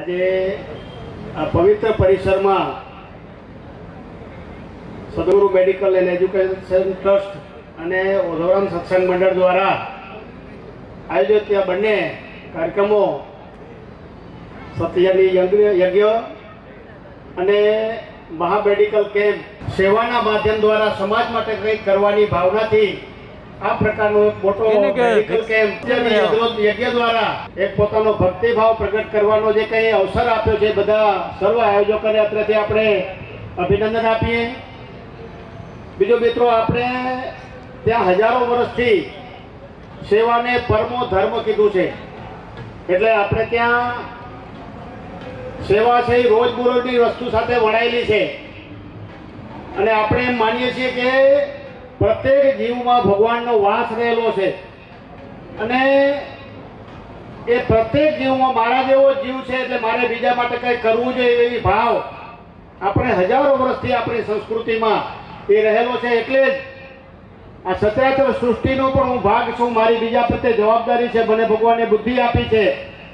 આજે આ પવિત્ર પરિસરમાં સદગુરુ મેડિકલ એન્ડ એજ્યુકેશન ટ્રસ્ટ અને ઓધોરામ સત્સંગ મંડળ દ્વારા આયોજિત આ બંને કાર્યક્રમો સત્યની યજ્ઞ અને મહામેડિકલ કેમ્પ સેવાના માધ્યમ દ્વારા સમાજ માટે કંઈક કરવાની ભાવનાથી આ પ્રકારનો મોટો મેડિકલ કેમ્પ યજ્ઞ દ્વારા એક પોતાનો ભક્તિભાવ પ્રગટ કરવાનો જે કંઈ અવસર આપ્યો છે બધા સર્વ આયોજકોને અત્રેથી આપણે અભિનંદન આપીએ. બીજો મિત્રો, આપણે ત્યાં હજારો વર્ષથી સેવાને પરમો ધર્મ કીધું છે, એટલે આપણે ત્યાં સેવા છે એ રોજબરોજની વસ્તુ સાથે વણાયેલી છે અને આપણે એમ માનીએ છીએ કે પ્રત્યેક જીવમાં ભગવાનનો વાસ રહેલો છે અને એ પ્રત્યેક જીવમાં મારા જેવો જીવ છે એટલે મારે બીજા માટે કંઈ કરવું જોઈએ એવી ભાવ આપણે હજારો વર્ષથી આપણી સંસ્કૃતિમાં એ રહેલો છે. એટલે જ આ સચરાચર સૃષ્ટિનો પણ હું ભાગ છું. મારી બીજા પ્રત્યે જવાબદારી છે. મને ભગવાને બુદ્ધિ આપી છે,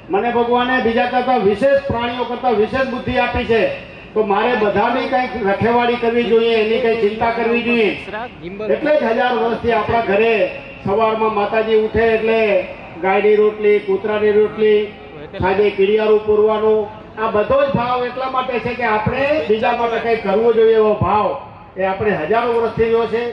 મને ભગવાને બીજા કરતાં વિશેષ પ્રાણીઓ કરતાં વિશેષ બુદ્ધિ આપી છે, તો મારે બધાની કંઈક રખેવાળી કરવી જોઈએ, એની કંઈ ચિંતા કરવી જોઈએ. એટલે જ હજાર વર્ષથી આપણા ઘરે સવારમાં માતાજી ઉઠે એટલે ગાયની રોટલી, કૂતરાની રોટલી, સાંજે કીડિયારું પૂરવાનું, આ બધો જ ભાવ એટલા માટે છે કે આપણે બીજા માટે કંઈક કરવું જોઈએ એવો ભાવ એ આપણે હજારો વર્ષથી રહ્યો છે.